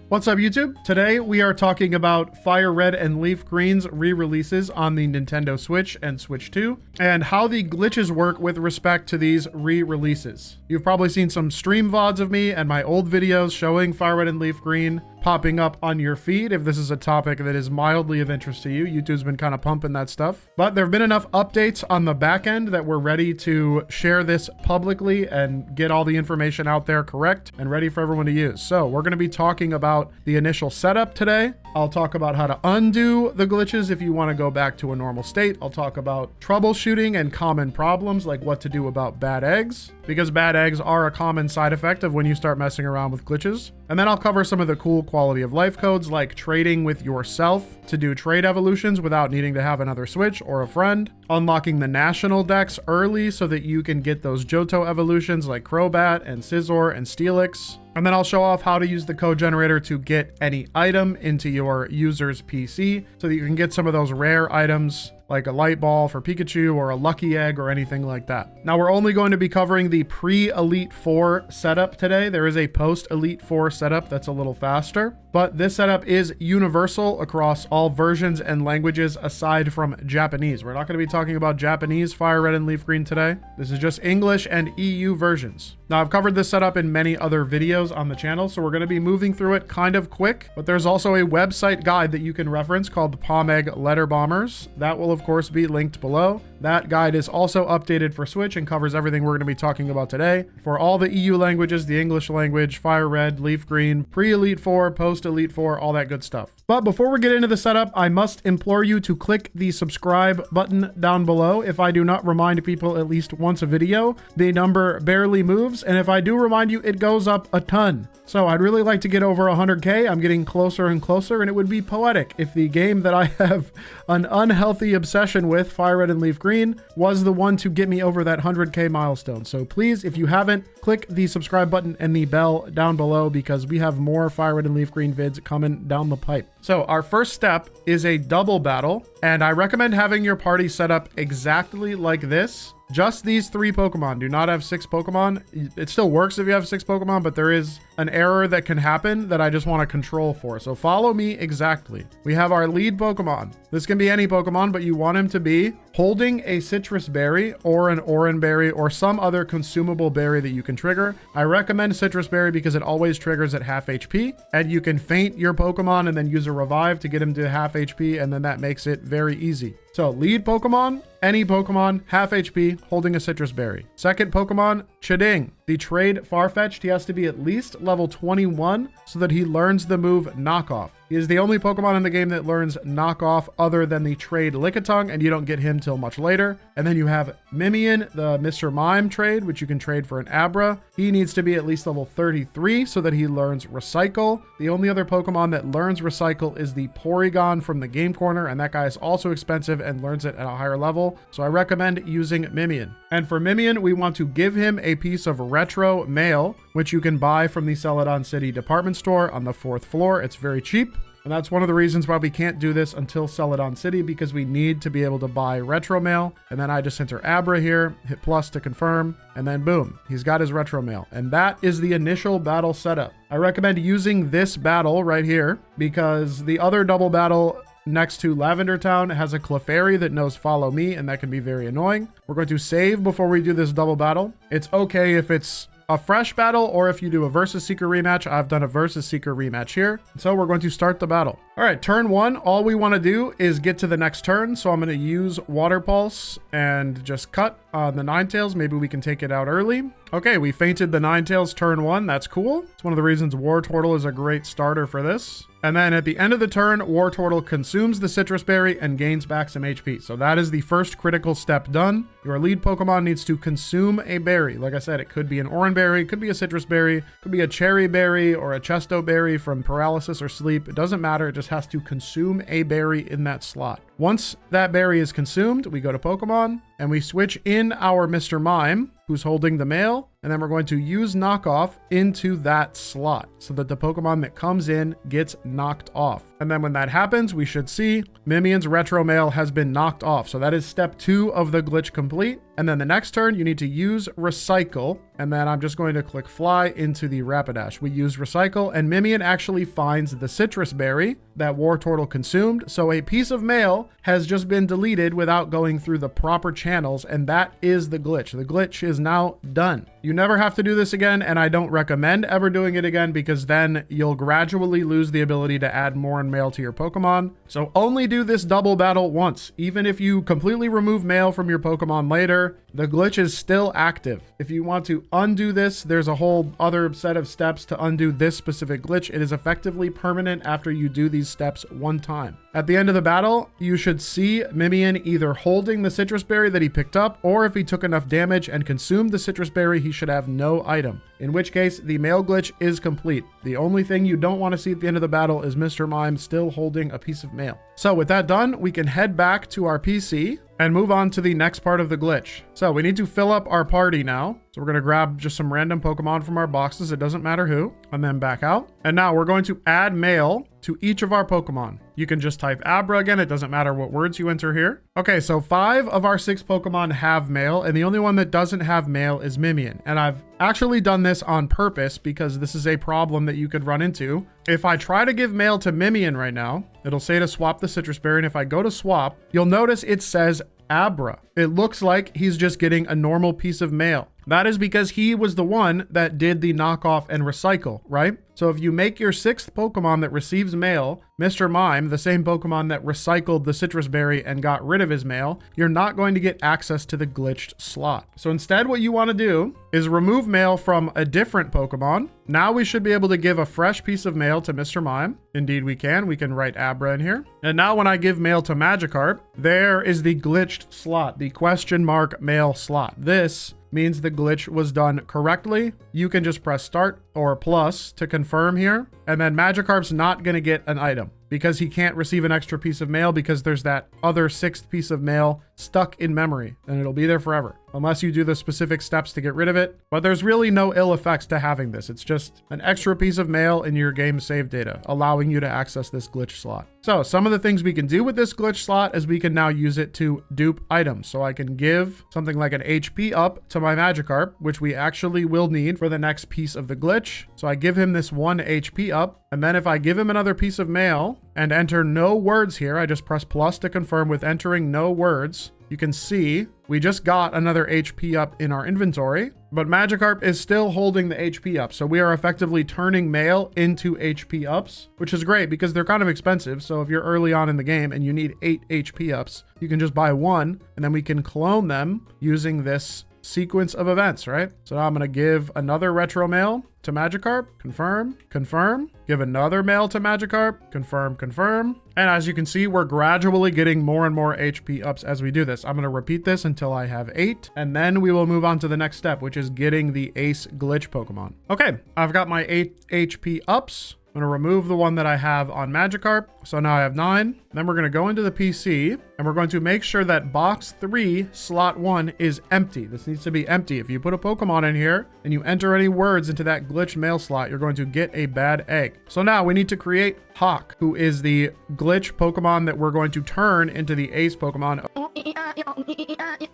What's up, YouTube? Today we are talking about FireRed and LeafGreen's re-releases on the Nintendo Switch and Switch 2, and how the glitches work with respect to these re-releases. You've probably seen some stream VODs of me and my old videos showing FireRed and LeafGreen popping up on your feed if this is a topic that is mildly of interest to you. YouTube's been kind of pumping that stuff. But there have been enough updates on the back end that we're ready to share this publicly and get all the information out there correct and ready for everyone to use. So we're going to be talking about the initial setup today. I'll talk about how to undo the glitches if you want to go back to a normal state. I'll talk about troubleshooting and common problems, like what to do about bad eggs, because bad eggs are a common side effect of when you start messing around with glitches. And then I'll cover some of the cool quality of life codes, like trading with yourself to do trade evolutions without needing to have another Switch or a friend, unlocking the national decks early so that you can get those Johto evolutions like Crobat and Scizor and Steelix. And then I'll show off how to use the code generator to get any item into your user's PC so that you can get some of those rare items like a light ball for Pikachu or a lucky egg or anything like that. Now we're only going to be covering the pre-Elite Four setup today. There is a post-Elite Four setup that's a little faster, but this setup is universal across all versions and languages aside from Japanese. We're not going to be talking about Japanese FireRed and LeafGreen today. This is just English and EU versions. Now I've covered this setup in many other videos on the channel, so we're going to be moving through it kind of quick, but there's also a website guide that you can reference called Pomeg Letter Bombers. That will of course be linked below. That guide is also updated for Switch and covers everything we're going to be talking about today. For all the EU languages, the English language, FireRed, LeafGreen, pre-Elite Four, post-Elite Four, all that good stuff. But before we get into the setup, I must implore you to click the subscribe button down below. If I do not remind people at least once a video, the number barely moves. And if I do remind you, it goes up a ton. So I'd really like to get over 100K. I'm getting closer and closer, and it would be poetic if the game that I have an unhealthy obsession with, FireRed and LeafGreen, was the one to get me over that 100K milestone. So please, if you haven't, click the subscribe button and the bell down below because we have more FireRed and LeafGreen vids coming down the pipe. So our first step is a double battle, and I recommend having your party set up exactly like this. Just these 3 Pokemon. Do not have 6 Pokemon. It still works if you have 6 Pokemon, but there is an error that can happen that I just want to control for. So follow me exactly. We have our lead Pokemon. This can be any Pokemon, but you want him to be holding a citrus berry or an orange berry or some other consumable berry that you can trigger. I recommend citrus berry because it always triggers at half HP, and you can feint your Pokemon and then use a revive to get him to half HP, and then that makes it very easy. So lead Pokemon, any Pokemon, half HP, holding a citrus berry. Second Pokemon, Chiding. The trade Farfetch'd, he has to be at least level 21 so that he learns the move Knockoff. He is the only Pokemon in the game that learns Knockoff other than the trade Lickitung, and you don't get him till much later. And then you have Mimian, the Mr. Mime trade, which you can trade for an Abra. He needs to be at least level 33 so that he learns Recycle. The only other Pokemon that learns Recycle is the Porygon from the Game Corner, and that guy is also expensive and learns it at a higher level. So I recommend using Mimian. And for Mimian, we want to give him a piece of retro mail, which you can buy from the Celadon City department store on the 4th floor. It's very cheap. And that's one of the reasons why we can't do this until Celadon City, because we need to be able to buy retro mail. And then I just enter Abra here, hit plus to confirm, and then boom, he's got his retro mail. And that is the initial battle setup. I recommend using this battle right here because the other double battle next to Lavender Town has a Clefairy that knows follow me, and that can be very annoying. We're going to save before we do this double battle. It's okay if it's a fresh battle or if you do a Versus Seeker rematch. I've done a Versus Seeker rematch here. So we're going to start the battle. All right, turn 1. All we want to do is get to the next turn. So I'm going to use Water Pulse and just cut on the Ninetales. Maybe we can take it out early. Okay, we feinted the Ninetales turn 1. That's cool. It's one of the reasons Wartortle is a great starter for this. And then at the end of the turn, Wartortle consumes the Citrus Berry and gains back some HP. So that is the first critical step done. Your lead Pokemon needs to consume a berry. Like I said, it could be an Orange Berry, could be a Citrus Berry, could be a Cherry Berry or a Chesto Berry from Paralysis or Sleep. It doesn't matter. It just has to consume a berry in that slot. Once that berry is consumed, we go to Pokemon. and we switch in our Mr. Mime, who's holding the mail, and then we're going to use knockoff into that slot so that the Pokemon that comes in gets knocked off. And then when that happens, we should see Mimian's retro mail has been knocked off. So that is step 2 of the glitch complete. And then the next turn, you need to use recycle. And then I'm just going to click fly into the Rapidash. We use recycle, and Mimian actually finds the citrus berry that Wartortle consumed. So a piece of mail has just been deleted without going through the proper channels. And that is the glitch. The glitch is now done. You never have to do this again, and I don't recommend ever doing it again because then you'll gradually lose the ability to add more mail to your Pokemon. So only do this double battle once. Even if you completely remove mail from your Pokemon later, the glitch is still active. If you want to undo this, there's a whole other set of steps to undo this specific glitch. It is effectively permanent after you do these steps one time. At the end of the battle, you should see Mimian either holding the citrus berry that he picked up, or if he took enough damage and consumed the citrus berry, he should have no item. In which case, the mail glitch is complete. The only thing you don't want to see at the end of the battle is Mr. Mime still holding a piece of mail. So with that done, we can head back to our PC and move on to the next part of the glitch. So we need to fill up our party now. So we're going to grab just some random Pokemon from our boxes. It doesn't matter who, and then back out. And now we're going to add mail to each of our Pokemon. You can just type Abra again. It doesn't matter what words you enter here. Okay, so 5 of our 6 Pokemon have mail, and the only one that doesn't have mail is Mimian. And I've actually done this on purpose because this is a problem that you could run into. If I try to give mail to Mimian right now, it'll say to swap the citrus berry, and if I go to swap, you'll notice it says Abra. It looks like he's just getting a normal piece of mail. That is because he was the one that did the knockoff and recycle, right? So if you make your 6th Pokemon that receives mail, Mr. Mime, the same Pokemon that recycled the citrus berry and got rid of his mail, you're not going to get access to the glitched slot. So instead, what you want to do is remove mail from a different Pokemon. Now we should be able to give a fresh piece of mail to Mr. Mime. Indeed we can. We can write Abra in here. And now when I give mail to Magikarp, there is the glitched slot, the question mark mail slot. This means the glitch was done correctly. You can just press start or plus to confirm here. And then Magikarp's not going to get an item because he can't receive an extra piece of mail because there's that other 6th piece of mail stuck in memory, and it'll be there forever unless you do the specific steps to get rid of it. But there's really no ill effects to having this. It's just an extra piece of mail in your game save data, allowing you to access this glitch slot. So some of the things we can do with this glitch slot is we can now use it to dupe items. So I can give something like an HP up to my Magikarp, which we actually will need for the next piece of the glitch. So I give him this 1 HP up, and then if I give him another piece of mail and enter no words here, I just press plus to confirm with entering no words. You can see we just got another HP up in our inventory, but Magikarp is still holding the HP up. So we are effectively turning mail into HP ups, which is great because they're kind of expensive. So if you're early on in the game and you need 8 HP ups, you can just buy 1 and then we can clone them using this sequence of events, right? So now I'm going to give another retro mail to Magikarp, confirm, confirm, give another mail to Magikarp, confirm, confirm. And as you can see, we're gradually getting more and more HP ups as we do this. I'm going to repeat this until I have 8, and then we will move on to the next step, which is getting the Ace Glitch Pokemon. Okay, I've got my 8 HP ups. I'm going to remove the one that I have on Magikarp. So now I have 9. Then we're going to go into the PC and we're going to make sure that box 3 slot 1 is empty. This needs to be empty. If you put a Pokemon in here and you enter any words into that glitch mail slot, you're going to get a bad egg. So now we need to create Hawk, who is the glitch Pokemon that we're going to turn into the Ace Pokemon.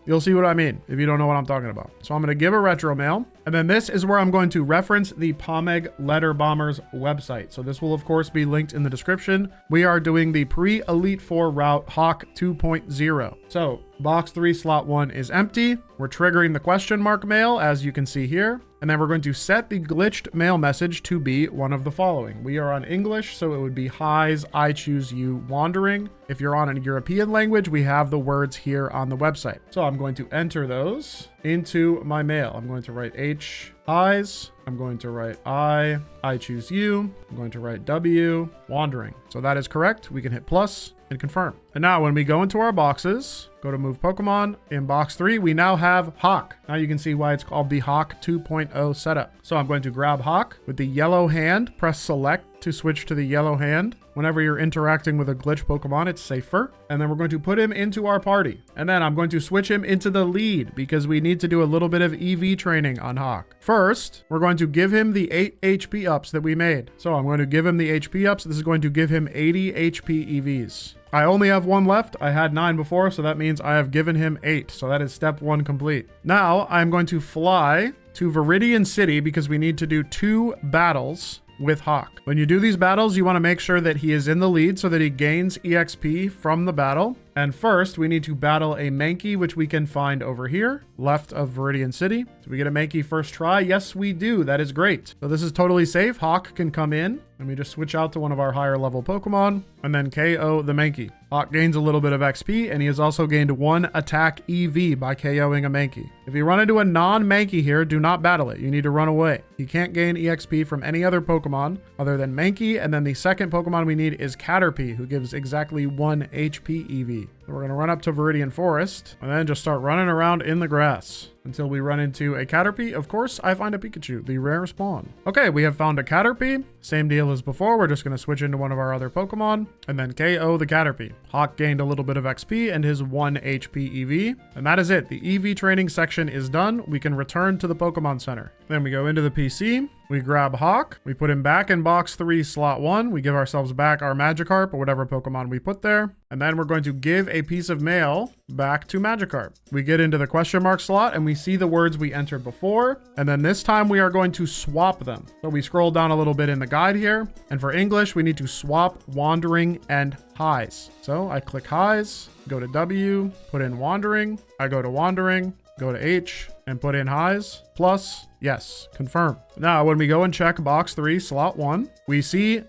You'll see what I mean if you don't know what I'm talking about. So I'm going to give a retro mail, and then this is where I'm going to reference the Pomeg Letter Bombers website. So this will of course be linked in the description. We are doing the pre-Elite Four route Hawk 2.0. So box 3 slot 1 is empty. We're triggering the question mark mail, as you can see here. And then we're going to set the glitched mail message to be one of the following. We are on English, so it would be highs, I choose you, wandering. If you're on a European language, we have the words here on the website. So I'm going to enter those into my mail. I'm going to write H, highs. I'm going to write I choose you. I'm going to write W, wandering. So that is correct. We can hit plus and confirm. And now when we go into our boxes, go to move Pokemon. In box 3, we now have Hawk. Now you can see why it's called the Hawk 2.0 setup. So I'm going to grab Hawk with the yellow hand, press select to switch to the yellow hand. Whenever you're interacting with a glitch Pokemon, it's safer. And then we're going to put him into our party. And then I'm going to switch him into the lead because we need to do a little bit of EV training on Hawk. First, we're going to give him the 8 HP ups that we made. So I'm going to give him the HP ups. This is going to give him 80 HP EVs. I only have 1 left. I had 9 before, so that means I have given him 8. So that is step 1 complete. Now I'm going to fly to Viridian City because we need to do 2 battles with Hawk. When you do these battles, you want to make sure that he is in the lead so that he gains EXP from the battle. And first, we need to battle a Mankey, which we can find over here, left of Viridian City. Do we get a Mankey first try? Yes, we do. That is great. So this is totally safe. Hawk can come in. Let me just switch out to one of our higher level Pokemon and then KO the Mankey. Hawk gains a little bit of XP, and he has also gained 1 attack EV by KOing a Mankey. If you run into a non-Mankey here, do not battle it. You need to run away. He can't gain EXP from any other Pokemon other than Mankey, and then the second Pokemon we need is Caterpie, who gives exactly 1 HP EV. So we're going to run up to Viridian Forest and then just start running around in the grass until we run into a Caterpie. Of course, I find a Pikachu, the rare spawn. Okay, we have found a Caterpie. Same deal as before. We're just going to switch into one of our other Pokemon and then KO the Caterpie. Hawk gained a little bit of XP and his 1 HP EV. And that is it. The EV training section is done. We can return to the Pokemon Center. Then we go into the PC. We grab Hawk. We put him back in box 3, slot 1. We give ourselves back our Magikarp or whatever Pokemon we put there. And then we're going to give a piece of mail back to Magikarp. We get into the question mark slot and we see the words we entered before. And then this time we are going to swap them. So we scroll down a little bit in the guide here. And for English, we need to swap wandering and highs. So I click highs, go to W, put in wandering. I go to wandering, go to H, and put in highs, plus, yes, confirm. Now, when we go and check box 3, slot 1, we see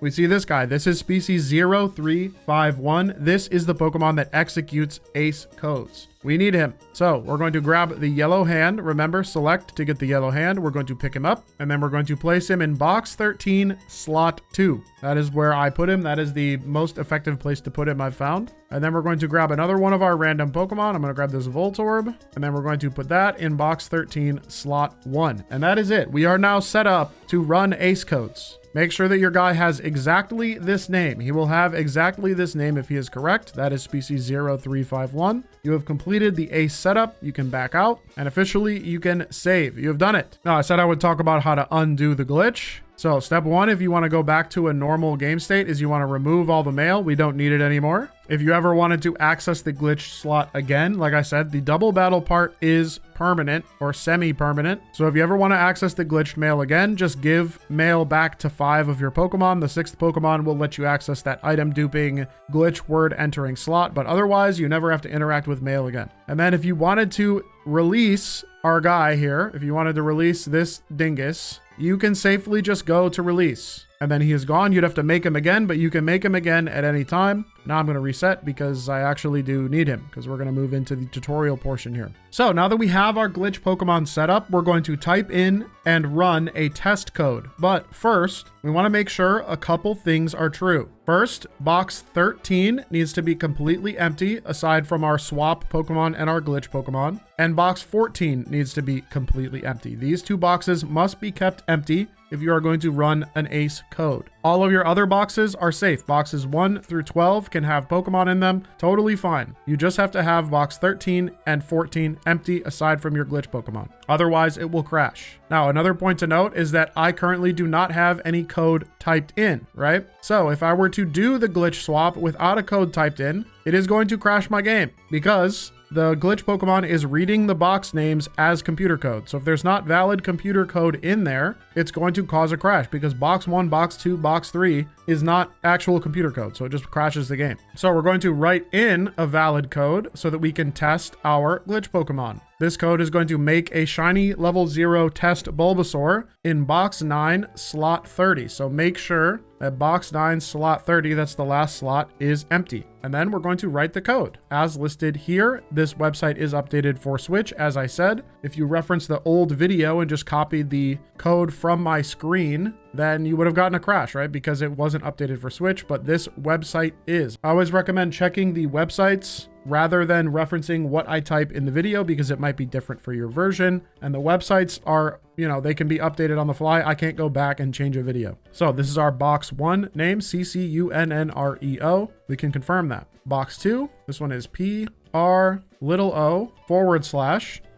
this guy. This is species 0351. This is the Pokemon that executes ace codes. We need him. So we're going to grab the yellow hand. Remember, select to get the yellow hand. We're going to pick him up and then we're going to place him in box 13, slot 2. That is where I put him. That is the most effective place to put him I've found. And then we're going to grab another one of our random Pokemon. I'm going to grab this Voltorb and then we're going to put that in box 13, slot 1. And that is it. We are now set up to run ace codes. Make sure that your guy has exactly this name. He will have exactly this name if he is correct. That is species 0351. You have completed the ace setup. You can back out and officially you can save. You have done it. Now, I said I would talk about how to undo the glitch. So step 1, if you want to go back to a normal game state, is you want to remove all the mail. We don't need it anymore. If you ever wanted to access the glitch slot again, like I said, the double battle part is permanent or semi-permanent. So if you ever want to access the glitched mail again, just give mail back to 5 of your Pokemon. The 6th Pokemon will let you access that item duping glitch word entering slot, but otherwise you never have to interact with mail again. And then if you wanted to release our guy here, if you wanted to release this dingus, you can safely just go to release. And then he is gone. You'd have to make him again, but you can make him again at any time. Now I'm going to reset because I actually do need him because we're going to move into the tutorial portion here. So now that we have our glitch Pokemon set up, we're going to type in and run a test code. But first, we want to make sure a couple things are true. First, box 13 needs to be completely empty aside from our swap Pokemon and our glitch Pokemon. And box 14 needs to be completely empty. These 2 boxes must be kept empty if you are going to run an ace code. All of your other boxes are safe. Boxes 1 through 12 can have Pokemon in them. Totally fine. You just have to have box 13 and 14 empty aside from your glitch Pokemon. Otherwise, it will crash. Now, another point to note is that I currently do not have any code typed in, right? So if I were to do the glitch swap without a code typed in, it is going to crash my game because the glitch Pokemon is reading the box names as computer code. So if there's not valid computer code in there, it's going to cause a crash because box 1, box 2, box 3 is not actual computer code. So it just crashes the game. So we're going to write in a valid code so that we can test our glitch Pokemon. This code is going to make a shiny level 0 test Bulbasaur in box 9, slot 30. So make sure that box 9, slot 30, that's the last slot, is empty. And then we're going to write the code. As listed here, this website is updated for Switch, as I said. If you reference the old video and just copied the code from my screen, then you would have gotten a crash, right? Because it wasn't updated for Switch, but this website is. I always recommend checking the websites rather than referencing what I type in the video because it might be different for your version. And the websites are, you know, they can be updated on the fly. I can't go back and change a video. So this is our box 1 name, CCUNNREO. We can confirm that. Box 2, this one is PRO/.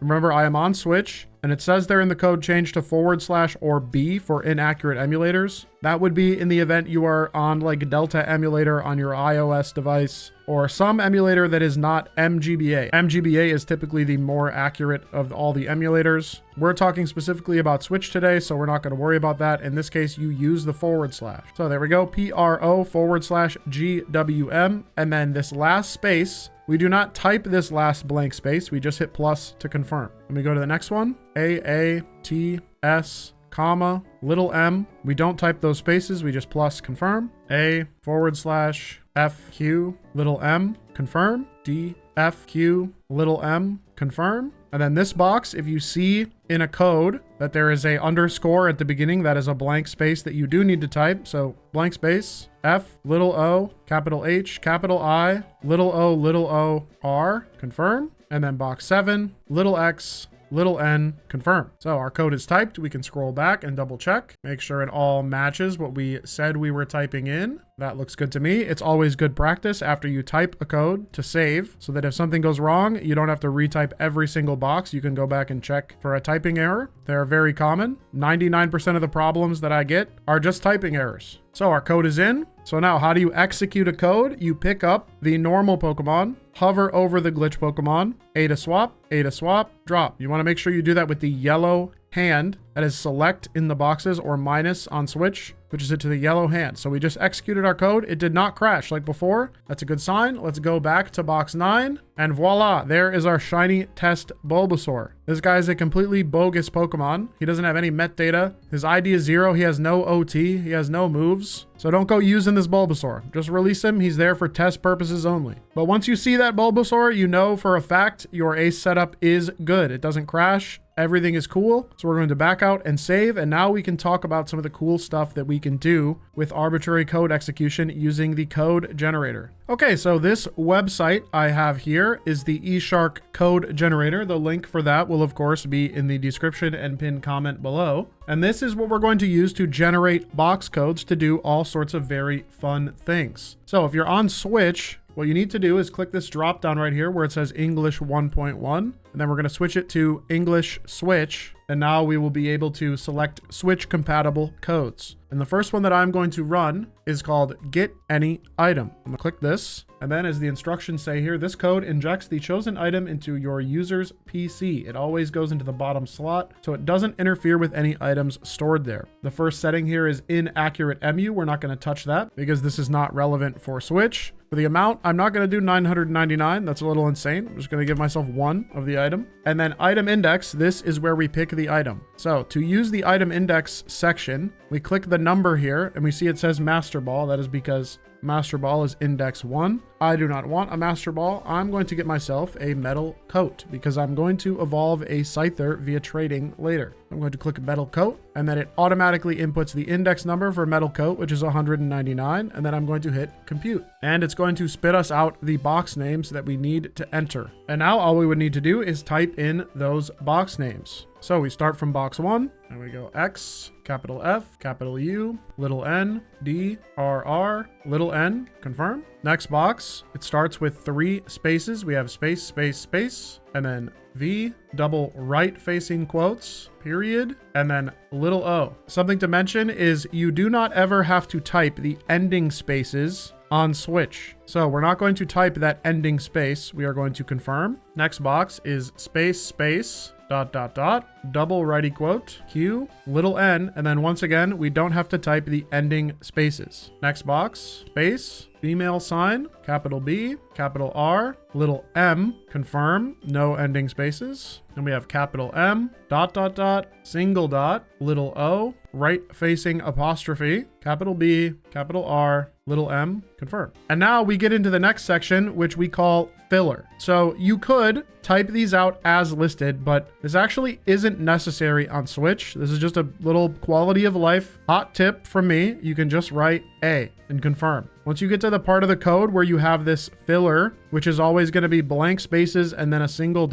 Remember, I am on Switch, and it says there in the code change to / or B for inaccurate emulators. That would be in the event you are on like Delta emulator on your iOS device or some emulator that is not MGBA. MGBA is typically the more accurate of all the emulators. We're talking specifically about Switch today, so we're not going to worry about that. In this case, you use the /. So there we go, PRO/GWM, and then this last space, we do not type this last blank space. We just hit plus to confirm. Let me go to the next one. AATS, m. We don't type those spaces. We just plus confirm. A/FQ, m, confirm. DFQ, m, confirm. And then this box, if you see in a code that there is a underscore at the beginning, that is a blank space that you do need to type. So blank space, F, O, capital H, capital I, o, R, confirm. And then box 7, x, n, confirm. So our code is typed. We can scroll back and double check, make sure it all matches what we said we were typing in. That looks good to me. It's always good practice after you type a code to save so that if something goes wrong, you don't have to retype every single box. You can go back and check for a typing error. They're very common. 99% of the problems that I get are just typing errors. So our code is in. So now how do you execute a code? You pick up the normal Pokemon, hover over the glitch Pokemon, A to swap, drop. You want to make sure you do that with the yellow hand that is select in the boxes or minus on Switch, which is it to the yellow hand. So we just executed our code. It did not crash like before. That's a good sign. Let's go back to box 9 and voila, there is our shiny test Bulbasaur. This guy is a completely bogus Pokemon. He doesn't have any metadata. His ID is 0. He has no OT. He has no moves. So don't go using this Bulbasaur. Just release him. He's there for test purposes only. But once you see that Bulbasaur, you know for a fact your ace setup is good. It doesn't crash. Everything is cool. So we're going to back out and save. And now we can talk about some of the cool stuff that we can do with arbitrary code execution using the code generator. Okay, so this website I have here is the eShop code generator. The link for that will of course be in the description and pinned comment below. And this is what we're going to use to generate box codes to do all sorts of very fun things. So if you're on Switch, what you need to do is click this drop down right here where it says English 1.1, and then we're going to switch it to English Switch. And now we will be able to select Switch compatible codes. And the first one that I'm going to run is called Get Any Item. I'm gonna click this. And then as the instructions say here, this code injects the chosen item into your user's PC. It always goes into the bottom slot, so it doesn't interfere with any items stored there. The first setting here is inaccurate emu. We're not gonna touch that because this is not relevant for Switch. For the amount, I'm not gonna do 999. That's a little insane. I'm just gonna give myself 1 of the item. And then item index, this is where we pick the item. So to use the item index section, we click the number here and we see it says Master Ball. That is because Master Ball is index 1. I do not want a Master Ball. I'm going to get myself a Metal Coat because I'm going to evolve a Scyther via trading later. I'm going to click Metal Coat and then it automatically inputs the index number for Metal Coat, which is 199. And then I'm going to hit compute and it's going to spit us out the box names that we need to enter. And now all we would need to do is type in those box names. So we start from box 1 and we go X, capital F, capital U, little n, D, R, little n, confirm. Next box, it starts with 3 spaces. We have space, space, space, and then V, double right facing quotes, period, and then little o. Something to mention is you do not ever have to type the ending spaces on Switch. So we're not going to type that ending space. We are going to confirm. Next box is space, space, ... double righty quote, Q, little n, and then once again, we don't have to type the ending spaces. Next box, space, female sign, capital B, capital R, little m, confirm, no ending spaces. Then we have capital M, ... single dot, little o, right facing apostrophe, capital B, capital R, little m, confirm. And now we get into the next section, which we call filler. So you could type these out as listed, but this actually isn't isn't necessary on Switch. This is just a little quality of life hot tip from me. You can just write A and confirm. Once you get to the part of the code where you have this filler, which is always going to be blank spaces and then a single ...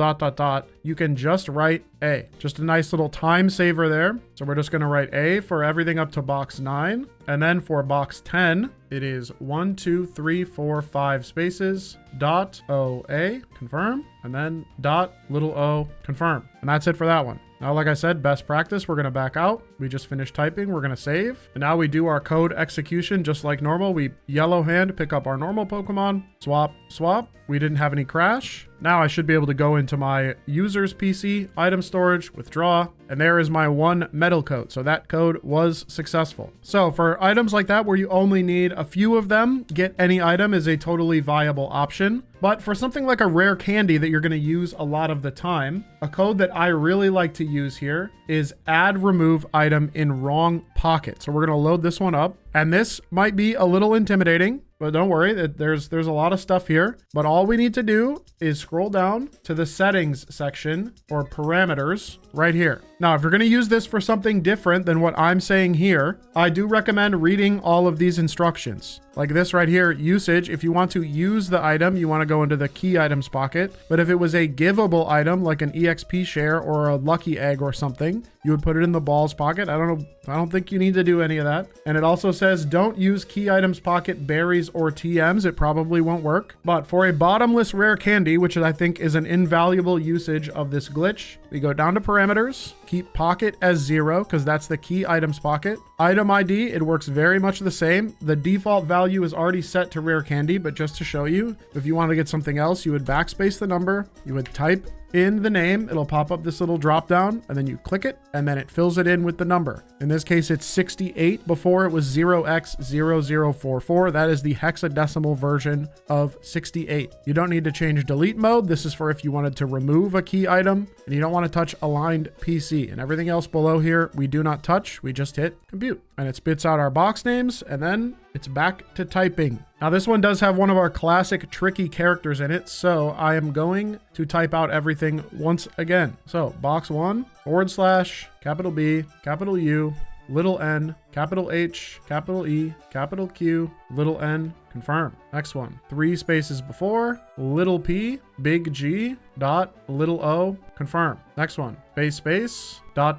you can just write A. Just a nice little time saver there. So we're just going to write A for everything up to box 9. And then for box 10, it is 1, 2, 3, 4, 5 spaces, .OA, confirm, and then .o, confirm. And that's it for that one. Now, like I said, best practice, we're going to back out. We just finished typing. We're going to save. And now we do our code execution just like normal. We yellow hand, pick up our normal Pokemon, swap, swap. We didn't have any crash. Now I should be able to go into my user's PC, item storage, withdraw, and there is my 1 medal code. So that code was successful. So for items like that where you only need a few of them, get any item is a totally viable option. But for something like a rare candy that you're going to use a lot of the time, a code that I really like to use here is add remove item in wrong pocket. So we're going to load this one up, and this might be a little intimidating, but don't worry, there's a lot of stuff here. But all we need to do is scroll down to the settings section or parameters right here. Now, if you're going to use this for something different than what I'm saying here, I do recommend reading all of these instructions. Like this right here, usage. If you want to use the item, you want to go into the key items pocket. But if it was a giveable item, like an EXP share or a lucky egg or something, you would put it in the balls pocket. I don't think you need to do any of that. And it also says don't use key items pocket berries or TMs. It probably won't work. But for a bottomless rare candy, which I think is an invaluable usage of this glitch, we go down to parameters, keep pocket as 0 because that's the key items pocket. Item ID, it works very much the same. The default value is already set to rare candy, but just to show you, if you want to get something else, you would backspace the number, you would type in the name, it'll pop up this little drop down, and then you click it, and then it fills it in with the number. In this case, it's 68. Before it was 0x0044. That is the hexadecimal version of 68. You don't need to change delete mode. This is for if you wanted to remove a key item, and you don't want to touch aligned PC. And everything else below here, we do not touch. We just hit compute. And it spits out our box names, and then it's back to typing. Now this one does have one of our classic tricky characters in it, so I am going to type out everything once again. So box 1, / capital B, capital U, little n, capital H, capital E, capital Q, little n, confirm. Next one, 3 spaces before, little p, big G, dot, little o, confirm. Next one, space, dot,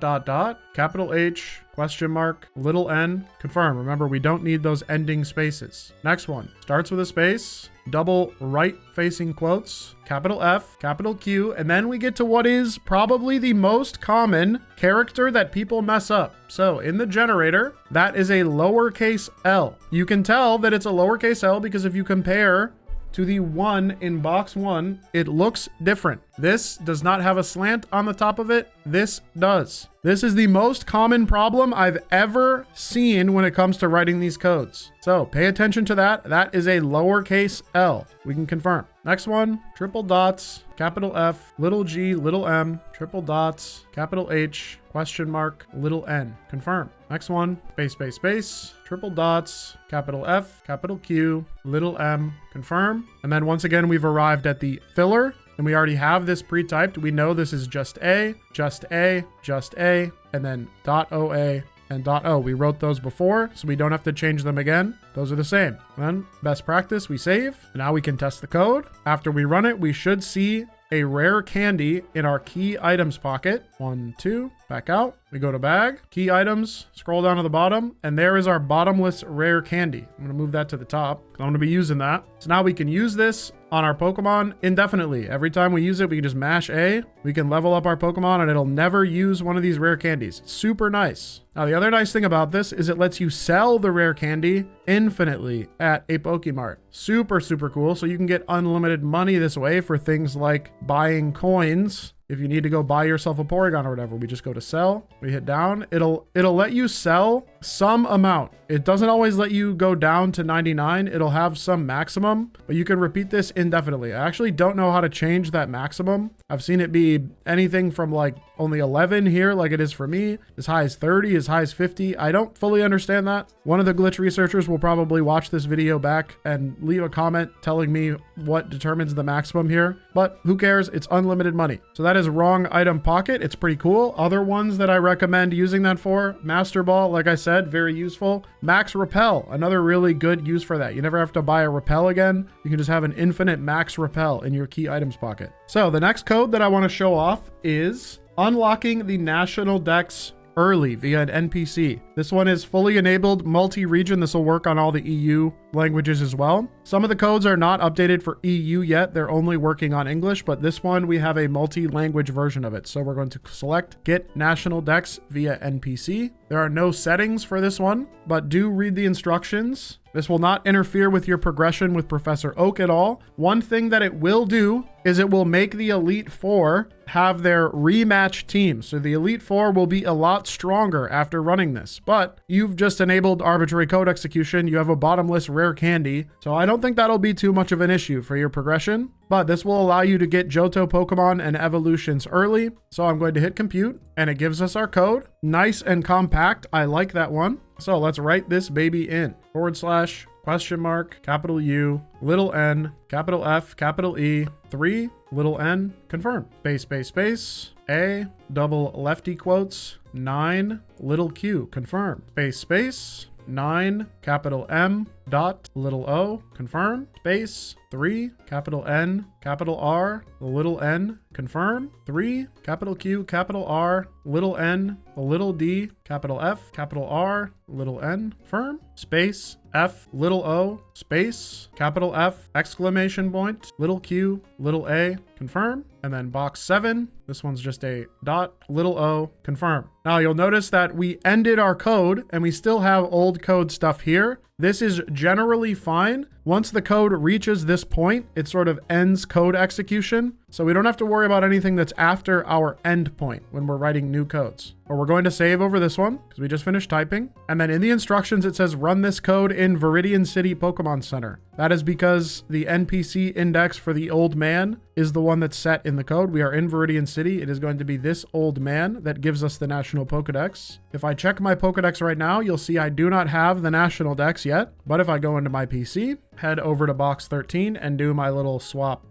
capital H, question mark, little n, confirm. Remember, we don't need those ending spaces. Next one, starts with a space, double right facing quotes, capital F, capital Q, and then we get to what is probably the most common character that people mess up. So in the generator, that is a lowercase L. You can tell that it's a lowercase L because if you compare to the 1 in box 1, it looks different. This does not have a slant on the top of it. This does. This is the most common problem I've ever seen when it comes to writing these codes. So pay attention to that. That is a lowercase L. We can confirm. Next one, triple dots, capital F, little g, little m, triple dots, capital H, question mark, little n. Confirm. Next one, space, triple dots, capital F, capital Q, little m, confirm. And then once again, we've arrived at the filler. And we already have this pre-typed. We know this is just A, and then .OA and .O. We wrote those before, so we don't have to change them again. Those are the same. Then, best practice, we save. Now we can test the code. After we run it, we should see a rare candy in our key items pocket. 1, 2, back out. We go to bag, key items, scroll down to the bottom, and there is our bottomless rare candy. I'm gonna move that to the top because I'm gonna be using that. So now we can use this on our Pokemon indefinitely. Every time we use it, we can just mash A. We can level up our Pokemon and it'll never use one of these rare candies. It's super nice. Now, the other nice thing about this is it lets you sell the rare candy infinitely at a Pokemart. Super, super cool. So you can get unlimited money this way for things like buying coins. If you need to go buy yourself a Porygon or whatever, we just go to sell, we hit down. It'll let you sell some amount. It doesn't always let you go down to 99. It'll have some maximum, but you can repeat this indefinitely. I actually don't know how to change that maximum. I've seen it be anything from like only 11 here, like it is for me, as high as 30, as high as 50. I don't fully understand that. One of the glitch researchers will probably watch this video back and leave a comment telling me what determines the maximum here, but who cares? It's unlimited money. So that is is wrong item pocket. It's pretty cool. Other ones that I recommend using that for, Master Ball, like I said, very useful. Max Repel, another really good use for that. You never have to buy a repel again. You can just have an infinite max repel in your key items pocket. So the next code that I want to show off is unlocking the national dex early via an NPC. This one is fully enabled multi-region. This will work on all the EU languages as well. Some of the codes are not updated for EU yet. They're only working on English, but this one we have a multi-language version of it. So we're going to select get national dex via NPC. There are no settings for this one, but do read the instructions. This will not interfere with your progression with Professor Oak at all. One thing that it will do is it will make the Elite Four have their rematch team. So the Elite Four will be a lot stronger after running this, but you've just enabled Arbitrary Code Execution. You have a bottomless rare candy. So I don't think that'll be too much of an issue for your progression, but this will allow you to get Johto Pokemon and evolutions early. So I'm going to hit compute and it gives us our code. Nice and compact. I like that one. So let's write this baby in. / question mark, capital U, little n, capital F, capital E, 3, little n, confirm. Space, space, space, A, double lefty quotes, 9, little q, confirm. Space, space, 9, capital M, dot, little o, confirm. Space, 3, capital N, capital R, little n, confirm. 3, capital Q, capital R, little n, little d, capital F, capital R, little n, confirm. Space, F, little o, space, capital F, exclamation point, little q, little a, confirm. And then box 7, this one's just a dot, little o, confirm. Now you'll notice that we ended our code and we still have old code stuff here. This is generally fine. Once the code reaches this point, it sort of ends code execution. So we don't have to worry about anything that's after our end point when we're writing new codes. But we're going to save over this one because we just finished typing. And then in the instructions, it says run this code in Viridian City Pokemon Center. That is because the NPC index for the old man is the one that's set in the code. We are in Viridian City. It is going to be this old man that gives us the national Pokedex. If I check my Pokedex right now, you'll see I do not have the national dex yet. But if I go into my PC, head over to box 13 and do my little swap,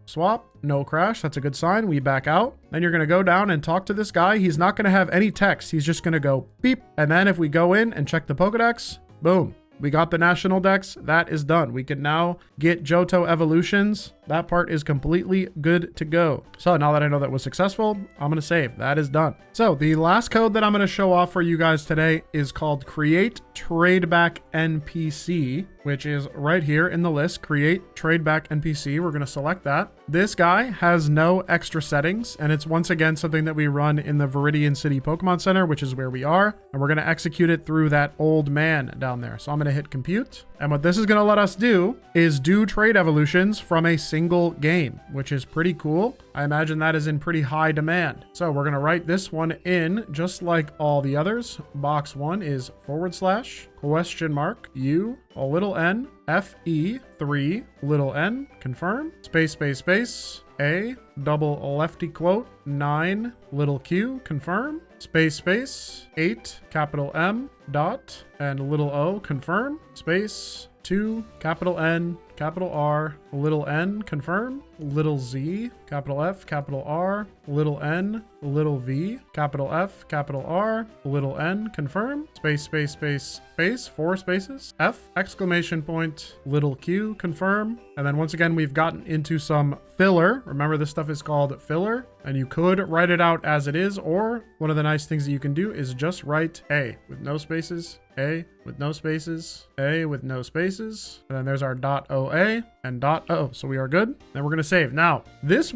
no crash. That's a good sign. We back out. Then you're going to go down and talk to this guy. He's not going to have any text. He's just going to go beep. And then if we go in and check the Pokedex, boom. We got the national dex. That is done. We can now get Johto evolutions. That part is completely good to go. So now that I know that was successful, I'm going to save. That is done. So the last code that I'm going to show off for you guys today is called Create Tradeback NPC, which is right here in the list. Create Tradeback NPC. We're going to select that. This guy has no extra settings, and it's once again something that we run in the Viridian City Pokemon Center, which is where we are, and we're going to execute it through that old man down there. So I'm going to hit compute, and what this is going to let us do is do trade evolutions from a single game, which is pretty cool. I imagine that is in pretty high demand. So we're going to write this one in just like all the others. Box 1 is / question mark U, a little n, FE, 3, little n, confirm, space, space, space, A, double lefty quote, 9, little q, confirm, space, space, 8, capital M, dot, and little o, confirm, space, 2, capital N, capital R, little n, confirm, little z, capital F, capital R, little n, little v, capital F, capital R, little n, confirm, space, space, space, space, 4 spaces, F, exclamation point, little q, confirm. And then once again, we've gotten into some filler. Remember, this stuff is called filler, and you could write it out as it is, or one of the nice things that you can do is just write A with no spaces, A with no spaces, A with no spaces, and then there's our .OA and .O. So we are good. Then we're going to save. Now, this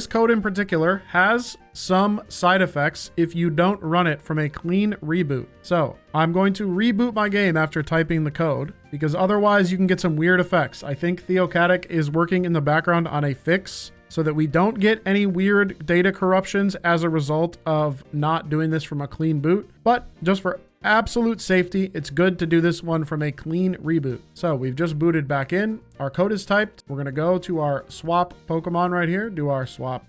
code in particular has some side effects if you don't run it from a clean reboot. So I'm going to reboot my game after typing the code, because otherwise you can get some weird effects. I think Theocatic is working in the background on a fix so that we don't get any weird data corruptions as a result of not doing this from a clean boot. But just for absolute safety, it's good to do this one from a clean reboot. So we've just booted back in. Our code is typed. We're going to go to our swap Pokemon right here. Do our swap.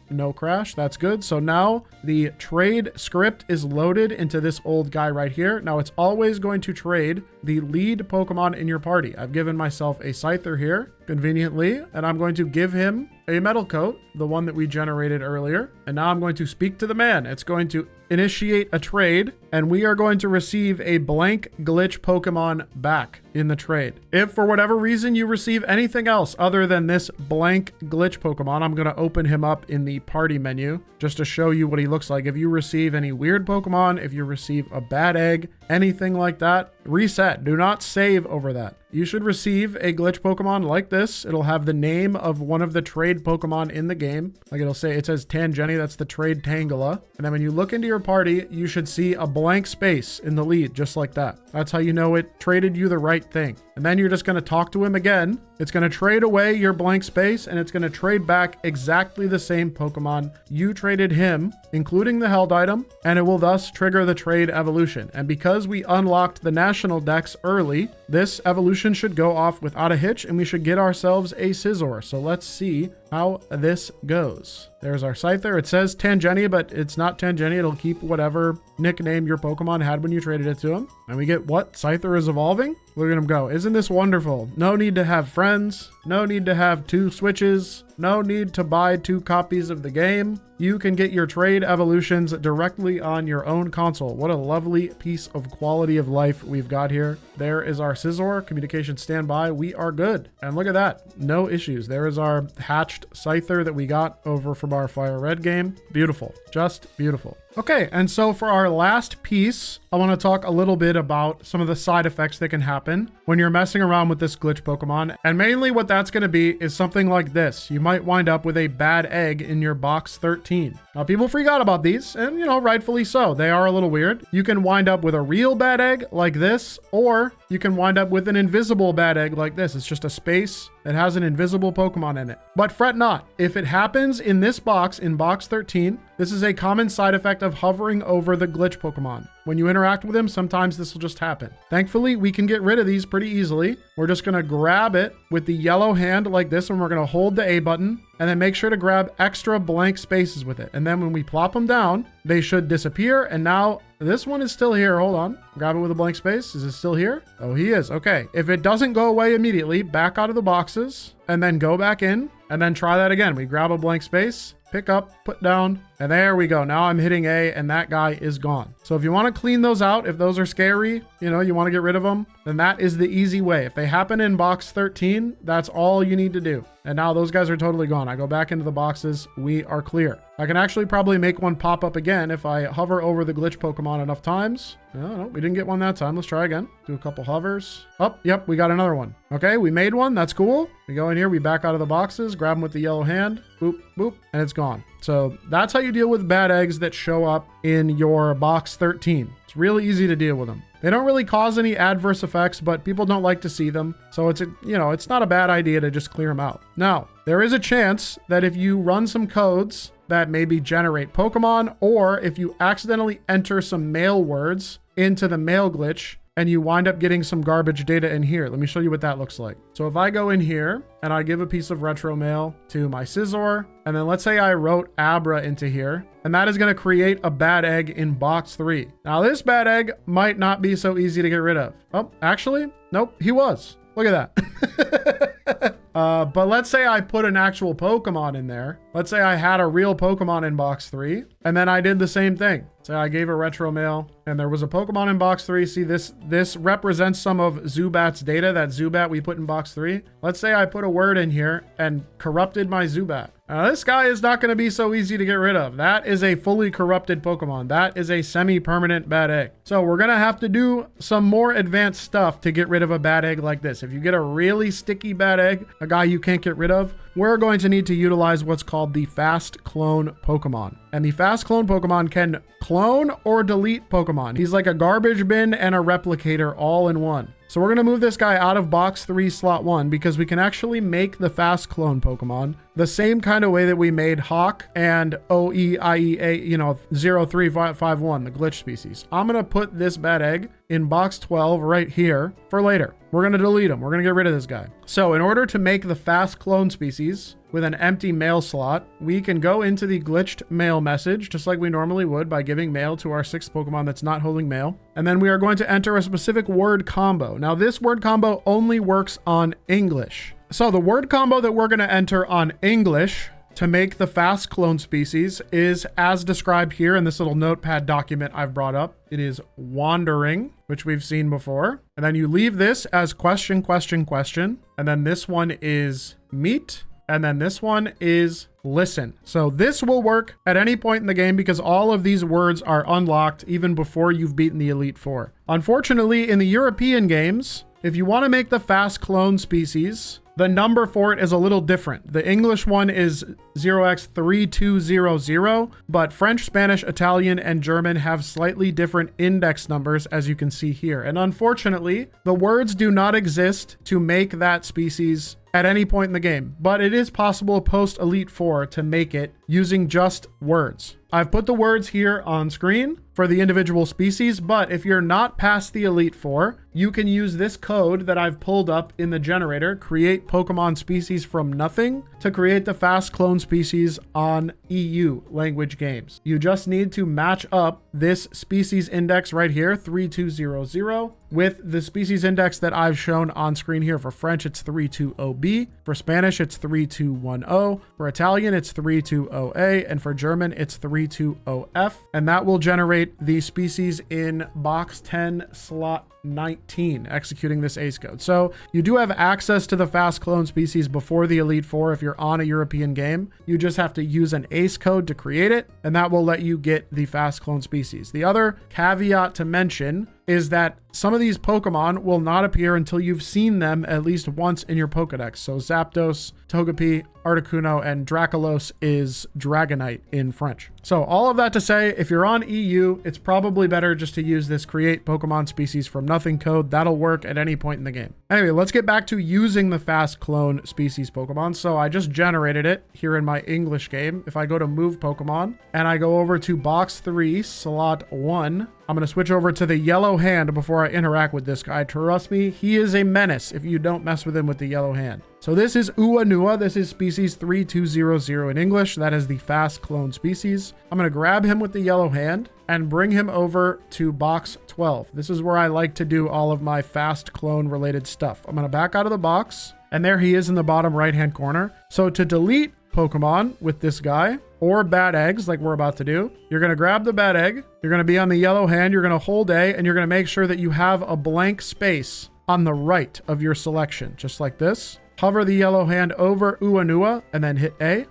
No crash. That's good. So now the trade script is loaded into this old guy right here. Now it's always going to trade the lead Pokemon in your party. I've given myself a Scyther here conveniently, and I'm going to give him a Metal Coat, the one that we generated earlier. And now I'm going to speak to the man. It's going to initiate a trade, and we are going to receive a blank glitch Pokemon back in the trade. If for whatever reason you receive anything else other than this blank glitch Pokemon, I'm going to open him up in the party menu just to show you what he looks like. If you receive any weird Pokemon, if you receive a bad egg, anything like that, reset. Do not save over that. You should receive a glitch Pokemon like this. It'll have the name of one of the trade Pokemon in the game. Like it says Tangeni, that's the trade Tangela. And then when you look into your party, you should see a blank space in the lead, just like that. That's how you know it traded you the right thing. And then you're just going to talk to him again. It's going to trade away your blank space, and it's going to trade back exactly the same Pokemon you traded him, including the held item, and it will thus trigger the trade evolution. And because we unlocked the national dex early, this evolution should go off without a hitch, and we should get ourselves a Scizor. So let's see how this goes. There's our Scyther. It says Tangeni, but it's not Tangeni. It'll keep whatever nickname your Pokemon had when you traded it to him. And we get what? Scyther is evolving? Look at him go. Isn't this wonderful? No need to have friends. No need to have 2 switches. No need to buy 2 copies of the game. You can get your trade evolutions directly on your own console. What a lovely piece of quality of life we've got here. There is our Scizor. Communication standby. We are good. And look at that. No issues. There is our hatched Scyther that we got over from our FireRed game. Beautiful. Just beautiful. Okay, and so for our last piece, I want to talk a little bit about some of the side effects that can happen when you're messing around with this glitch Pokemon. And mainly what that's going to be is something like this. You might wind up with a bad egg in your box 13. Now, people forgot about these, and rightfully so. They are a little weird. You can wind up with a real bad egg like this, or you can wind up with an invisible bad egg like this. It's just a space that has an invisible Pokemon in it. But fret not. If it happens in this box, in box 13, this is a common side effect of hovering over the glitch Pokemon. When you interact with them, sometimes this will just happen. Thankfully, we can get rid of these pretty easily. We're just going to grab it with the yellow hand like this, and we're going to hold the A button, and then make sure to grab extra blank spaces with it. And then when we plop them down, they should disappear. And now this one is still here. Hold on. Grab it with a blank space. Is it still here? Oh, he is. Okay. If it doesn't go away immediately, back out of the boxes and then go back in and then try that again. We grab a blank space, pick up, put down, and there we go. Now I'm hitting A and that guy is gone. So if you want to clean those out, if those are scary, you want to get rid of them, then that is the easy way. If they happen in box 13, that's all you need to do. And now those guys are totally gone. I go back into the boxes. We are clear. I can actually probably make one pop up again if I hover over the glitch Pokemon enough times. No, we didn't get one that time. Let's try again. Do a couple hovers. Oh, yep, we got another one. Okay, we made one. That's cool. We go in here, we back out of the boxes, grab them with the yellow hand, boop, boop, and it's gone. So that's how you deal with bad eggs that show up in your box 13. It's really easy to deal with them. They don't really cause any adverse effects, but people don't like to see them. So it's not a bad idea to just clear them out. Now, there is a chance that if you run some codes that maybe generate Pokemon, or if you accidentally enter some mail words into the mail glitch and you wind up getting some garbage data in here. Let me show you what that looks like. So if I go in here and I give a piece of retro mail to my Scizor, and then let's say I wrote Abra into here, and that is going to create a bad egg in box 3. Now this bad egg might not be so easy to get rid of. Oh, actually, nope, he was. Look at that. But let's say I put an actual Pokemon in there. Let's say I had a real Pokemon in box 3, and then I did the same thing. Say I gave a retro mail and there was a Pokemon in box 3. See, this represents some of Zubat's data, that Zubat we put in box 3. Let's say I put a word in here and corrupted my Zubat. Now, this guy is not going to be so easy to get rid of. That is a fully corrupted Pokemon. That is a semi-permanent bad egg. So we're going to have to do some more advanced stuff to get rid of a bad egg like this. If you get a really sticky bad egg, a guy you can't get rid of, we're going to need to utilize what's called the fast clone Pokemon. And the fast clone Pokemon can clone or delete Pokemon. He's like a garbage bin and a replicator all in one. So we're going to move this guy out of box 3 slot 1 because we can actually make the fast clone Pokemon the same kind of way that we made Hawk and OEIEA, you know, 0351, the glitch species. I'm going to put this bad egg in box 12 right here for later. We're going to delete him. We're going to get rid of this guy. So in order to make the fast clone species with an empty mail slot, we can go into the glitched mail message just like we normally would by giving mail to our 6th Pokemon that's not holding mail. And then we are going to enter a specific word combo. Now this word combo only works on English. So the word combo that we're going to enter on English to make the fast clone species is as described here in this little notepad document I've brought up. It is wandering, which we've seen before. And then you leave this as question, question, question. And then this one is meet. And then this one is listen. So this will work at any point in the game because all of these words are unlocked even before you've beaten the Elite Four. Unfortunately, in the European games, if you want to make the fast clone species, the number for it is a little different. The English one is 0x3200, but French, Spanish, Italian, and German have slightly different index numbers, as you can see here. And unfortunately, the words do not exist to make that species at any point in the game, but it is possible post Elite Four to make it using just words. I've put the words here on screen for the individual species, but if you're not past the Elite Four, you can use this code that I've pulled up in the generator, create Pokemon species from nothing, to create the fast clone species on EU language games. You just need to match up this species index right here, 3200, with the species index that I've shown on screen here. For French, it's 320B. For Spanish, it's 3210. For Italian, it's 320A. And for German, it's 320F. And that will generate the species in box 10 slot 19, executing this ACE code. So you do have access to the fast clone species before the Elite Four if you're on a European game. You just have to use an ACE code to create it, and that will let you get the fast clone species. The other caveat to mention is that some of these Pokemon will not appear until you've seen them at least once in your Pokedex. So Zapdos, Togepi, Articuno, and Dracolos is Dragonite in French. So all of that to say, if you're on EU, it's probably better just to use this create Pokemon species from nothing code. That'll work at any point in the game. Anyway, let's get back to using the fast clone species Pokemon. So I just generated it here in my English game. If I go to move Pokemon and I go over to box 3, slot 1, I'm going to switch over to the yellow hand before I interact with this guy. Trust me, he is a menace if you don't mess with him with the yellow hand. So this is Uanua. This is species 3200 in English. That is the fast clone species. I'm going to grab him with the yellow hand and bring him over to box 12. This is where I like to do all of my fast clone related stuff. I'm going to back out of the box, and there he is in the bottom right hand corner. So to delete Pokemon with this guy, or bad eggs like we're about to do, you're going to grab the bad egg, you're going to be on the yellow hand, you're going to hold A, and you're going to make sure that you have a blank space on the right of your selection, just like this. Hover the yellow hand over Uanua and then hit A.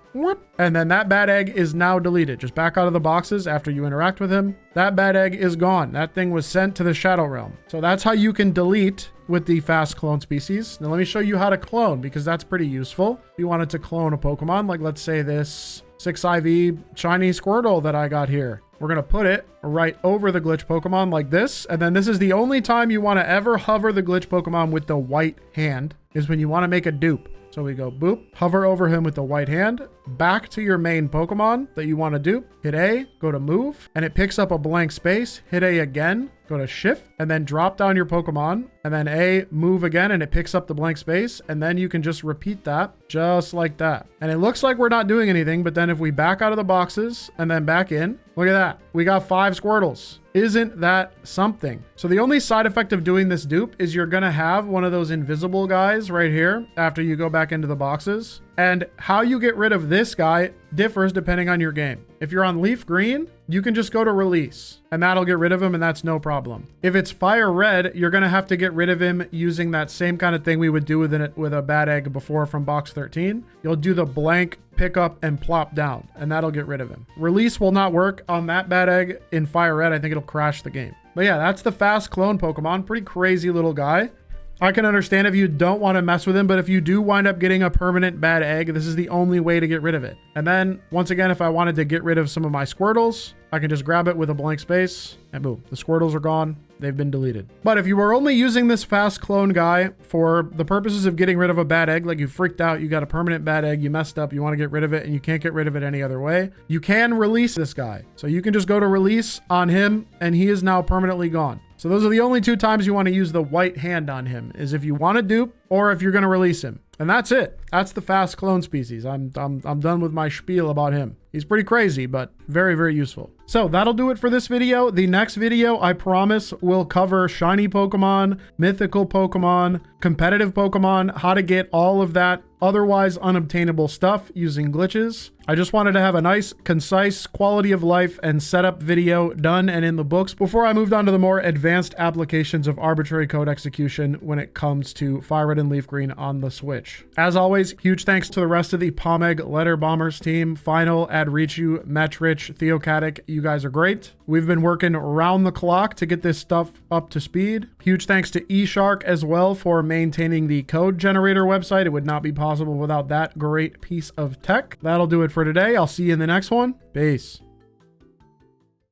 And then that bad egg is now deleted. Just back out of the boxes after you interact with him. That bad egg is gone. That thing was sent to the Shadow Realm. So that's how you can delete with the fast clone species. Now let me show you how to clone, because that's pretty useful. If you wanted to clone a Pokemon, like let's say this 6IV shiny Squirtle that I got here. We're going to put it right over the glitch Pokemon like this. And then this is the only time you want to ever hover the glitch Pokemon with the white hand, is when you want to make a dupe. So we go boop, hover over him with the white hand, back to your main Pokemon that you want to dupe, hit A, go to move, and it picks up a blank space, hit A again, go to shift, and then drop down your Pokemon, and then A, move again, and it picks up the blank space, and then you can just repeat that, just like that. And it looks like we're not doing anything, but then if we back out of the boxes, and then back in, look at that. We got 5 Squirtles. Isn't that something? So the only side effect of doing this dupe is you're gonna have one of those invisible guys right here after you go back into the boxes. And how you get rid of this guy differs depending on your game. If you're on Leaf Green, you can just go to release and that'll get rid of him, and that's no problem. If it's Fire Red, you're gonna have to get rid of him using that same kind of thing we would do with a bad egg before from box 13. You'll do the blank pick up and plop down, and that'll get rid of him. Release will not work on that bad egg in Fire Red. I think it'll crash the game. But yeah, that's the fast clone Pokemon. Pretty crazy little guy. I can understand if you don't want to mess with him, but if you do wind up getting a permanent bad egg, this is the only way to get rid of it. And then once again, if I wanted to get rid of some of my Squirtles, I can just grab it with a blank space and boom, the Squirtles are gone. They've been deleted. But if you were only using this fast clone guy for the purposes of getting rid of a bad egg, like you freaked out, you got a permanent bad egg, you messed up, you want to get rid of it, and you can't get rid of it any other way, you can release this guy. So you can just go to release on him, and he is now permanently gone. So those are the only 2 times you want to use the white hand on him, is if you want to dupe or if you're going to release him. And that's it. That's the fast clone species. I'm done with my spiel about him. He's pretty crazy, but very, very useful. So that'll do it for this video. The next video, I promise, will cover shiny Pokemon, mythical Pokemon, competitive Pokemon, how to get all of that otherwise unobtainable stuff using glitches. I just wanted to have a nice, concise, quality of life and setup video done and in the books before I moved on to the more advanced applications of arbitrary code execution when it comes to FireRed and LeafGreen on the Switch. As always, huge thanks to the rest of the Pomeg Letter Bombers team, Final, Adrichu, Metrich, Theocatic. You guys are great. We've been working around the clock to get this stuff up to speed. Huge thanks to eShark as well for maintaining the code generator website. It would not be possible without that great piece of tech. That'll do it for today. I'll see you in the next one. Peace.